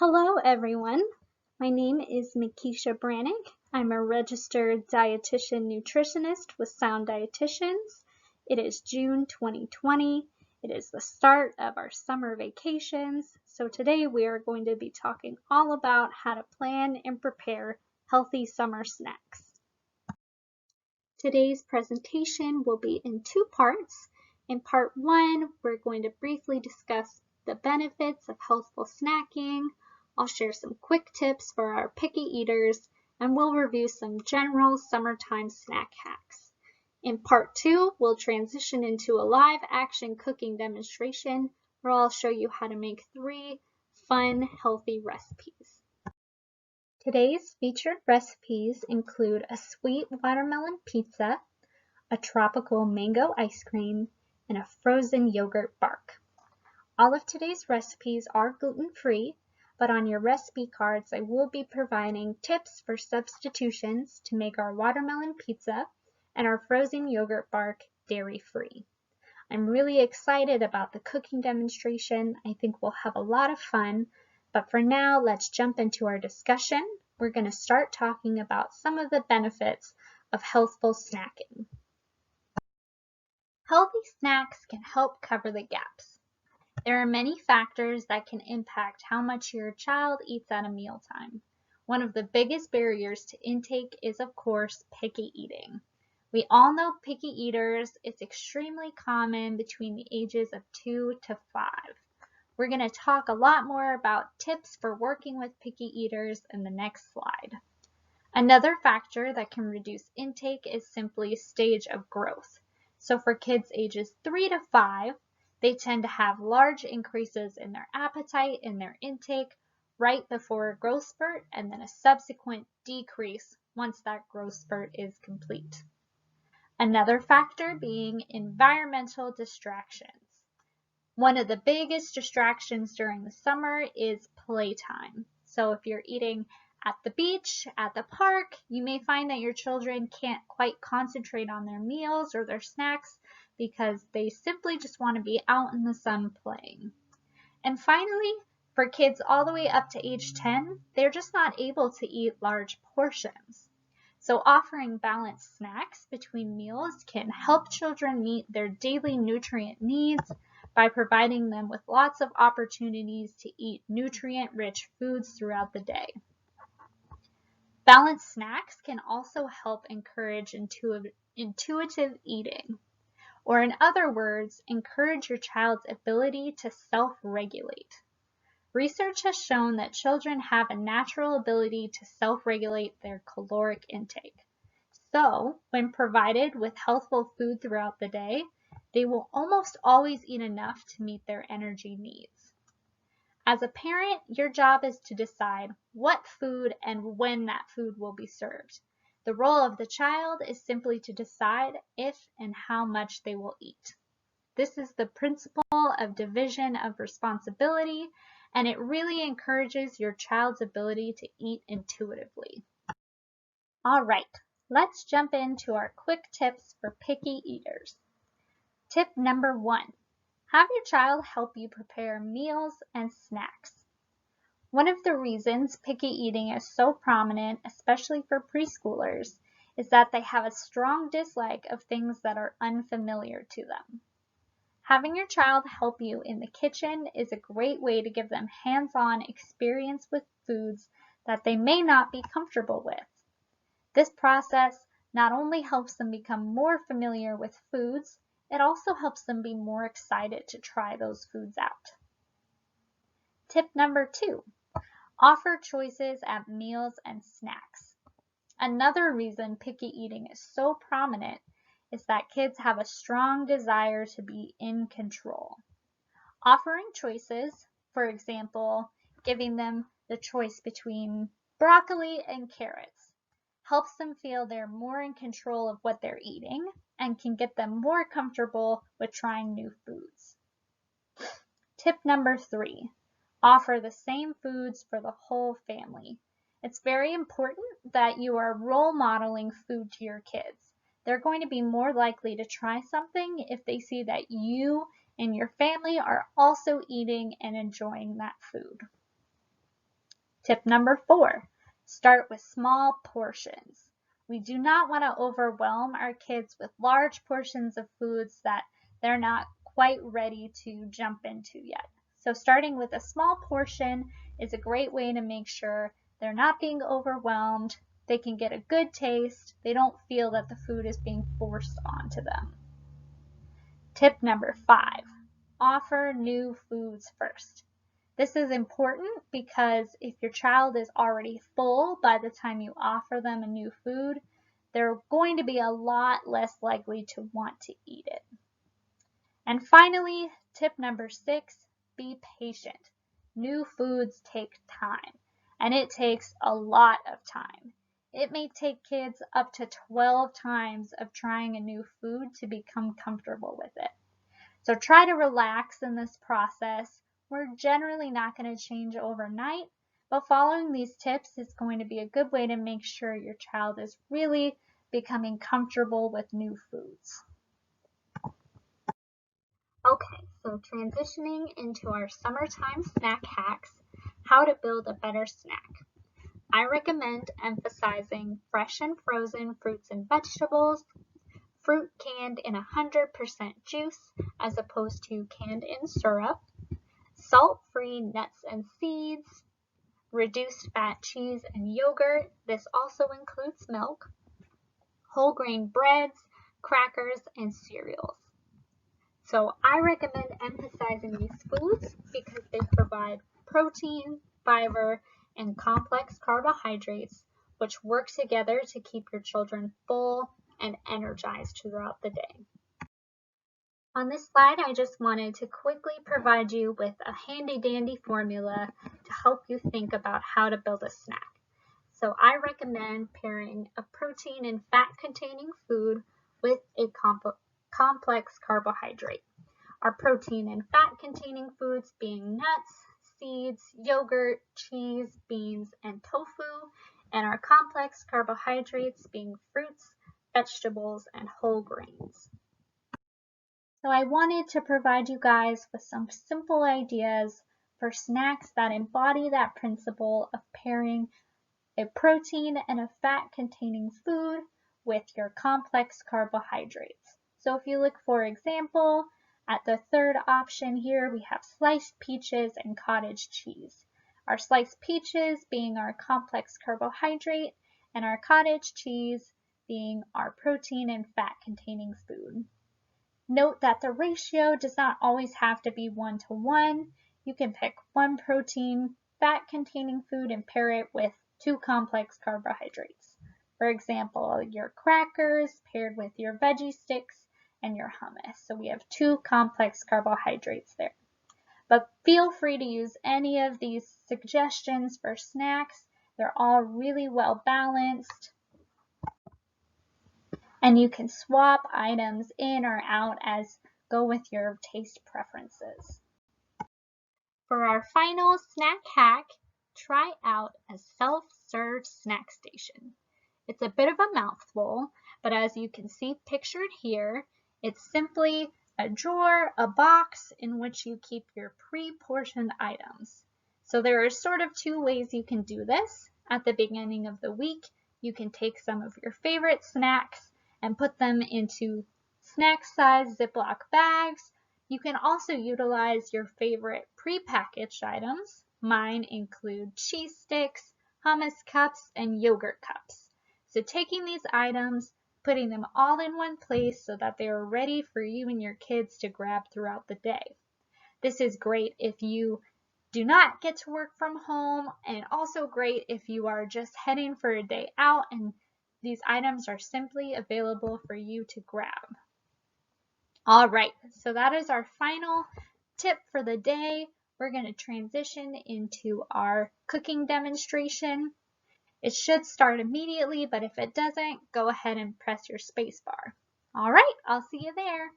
Hello everyone, my name is Mikeisha Brannock. I'm a registered dietitian nutritionist with Sound Dietitians. It is June 2020. It is the start of our summer vacations. So today we are going to be talking all about how to plan and prepare healthy summer snacks. Today's presentation will be in two parts. In part one, we're going to briefly discuss the benefits of healthful snacking. I'll share some quick tips for our picky eaters, and we'll review some general summertime snack hacks. In part two, we'll transition into a live action cooking demonstration where I'll show you how to make 3 fun, healthy recipes. Today's featured recipes include a sweet watermelon pizza, a tropical mango ice cream, and a frozen yogurt bark. All of today's recipes are gluten-free, but on your recipe cards I will be providing tips for substitutions to make our watermelon pizza and our frozen yogurt bark dairy-free. I'm really excited about the cooking demonstration. I think we'll have a lot of fun, but for now, let's jump into our discussion. We're going to start talking about some of the benefits of healthful snacking. Healthy snacks can help cover the gaps. There are many factors that can impact how much your child eats at a mealtime. One of the biggest barriers to intake is, of course, picky eating. We all know picky eaters. It's extremely common between the ages of 2 to 5. We're going to talk a lot more about tips for working with picky eaters in the next slide. Another factor that can reduce intake is simply stage of growth. So for kids ages 3 to 5, they tend to have large increases in their appetite and their intake right before a growth spurt, and then a subsequent decrease once that growth spurt is complete. Another factor being environmental distractions. One of the biggest distractions during the summer is playtime. So if you're eating at the beach, at the park, you may find that your children can't quite concentrate on their meals or their snacks because they simply just want to be out in the sun playing. And finally, for kids all the way up to age 10, they're just not able to eat large portions. So offering balanced snacks between meals can help children meet their daily nutrient needs by providing them with lots of opportunities to eat nutrient-rich foods throughout the day. Balanced snacks can also help encourage intuitive eating, or in other words, encourage your child's ability to self-regulate. Research has shown that children have a natural ability to self-regulate their caloric intake. So, when provided with healthful food throughout the day, they will almost always eat enough to meet their energy needs. As a parent, your job is to decide what food and when that food will be served. The role of the child is simply to decide if and how much they will eat. This is the principle of division of responsibility, and it really encourages your child's ability to eat intuitively. All right, let's jump into our quick tips for picky eaters. Tip number 1. Have your child help you prepare meals and snacks. One of the reasons picky eating is so prominent, especially for preschoolers, is that they have a strong dislike of things that are unfamiliar to them. Having your child help you in the kitchen is a great way to give them hands-on experience with foods that they may not be comfortable with. This process not only helps them become more familiar with foods, it also helps them be more excited to try those foods out. Tip number 2, offer choices at meals and snacks. Another reason picky eating is so prominent is that kids have a strong desire to be in control. Offering choices, for example, giving them the choice between broccoli and carrots, helps them feel they're more in control of what they're eating and can get them more comfortable with trying new foods. Tip number 3, offer the same foods for the whole family. It's very important that you are role modeling food to your kids. They're going to be more likely to try something if they see that you and your family are also eating and enjoying that food. Tip number 4, start with small portions. We do not want to overwhelm our kids with large portions of foods that they're not quite ready to jump into yet. So starting with a small portion is a great way to make sure they're not being overwhelmed, they can get a good taste, they don't feel that the food is being forced onto them. Tip number 5, offer new foods first. This is important because if your child is already full by the time you offer them a new food, they're going to be a lot less likely to want to eat it. And finally, tip number 6, be patient. New foods take time, and it takes a lot of time. It may take kids up to 12 times of trying a new food to become comfortable with it. So try to relax in this process. We're generally not going to change overnight, but following these tips is going to be a good way to make sure your child is really becoming comfortable with new foods. Okay, so transitioning into our summertime snack hacks, how to build a better snack. I recommend emphasizing fresh and frozen fruits and vegetables, fruit canned in 100% juice as opposed to canned in syrup, salt-free nuts and seeds, reduced fat cheese and yogurt, this also includes milk, whole grain breads, crackers, and cereals. So I recommend emphasizing these foods because they provide protein, fiber, and complex carbohydrates, which work together to keep your children full and energized throughout the day. On this slide, I just wanted to quickly provide you with a handy-dandy formula to help you think about how to build a snack. So I recommend pairing a protein and fat-containing food with a complex carbohydrate. Our protein and fat-containing foods being nuts, seeds, yogurt, cheese, beans, and tofu, and our complex carbohydrates being fruits, vegetables, and whole grains. So I wanted to provide you guys with some simple ideas for snacks that embody that principle of pairing a protein and a fat-containing food with your complex carbohydrates. So if you look, for example, at the third option here, we have sliced peaches and cottage cheese. Our sliced peaches being our complex carbohydrate and our cottage cheese being our protein and fat-containing food. Note that the ratio does not always have to be 1-to-1. You can pick one protein, fat-containing food and pair it with 2 complex carbohydrates. For example, your crackers paired with your veggie sticks and your hummus. So we have 2 complex carbohydrates there. But feel free to use any of these suggestions for snacks. They're all really well balanced. And you can swap items in or out as go with your taste preferences. For our final snack hack, try out a self-serve snack station. It's a bit of a mouthful, but as you can see pictured here, it's simply a drawer, a box in which you keep your pre-portioned items. So there are sort of 2 ways you can do this. At the beginning of the week, you can take some of your favorite snacks and put them into snack-size Ziploc bags. You can also utilize your favorite pre-packaged items. Mine include cheese sticks, hummus cups, and yogurt cups. So taking these items, putting them all in one place so that they are ready for you and your kids to grab throughout the day. This is great if you do not get to work from home, and also great if you are just heading for a day out and these items are simply available for you to grab. All right, so that is our final tip for the day. We're going to transition into our cooking demonstration. It should start immediately, but if it doesn't, go ahead and press your space bar. All right, I'll see you there.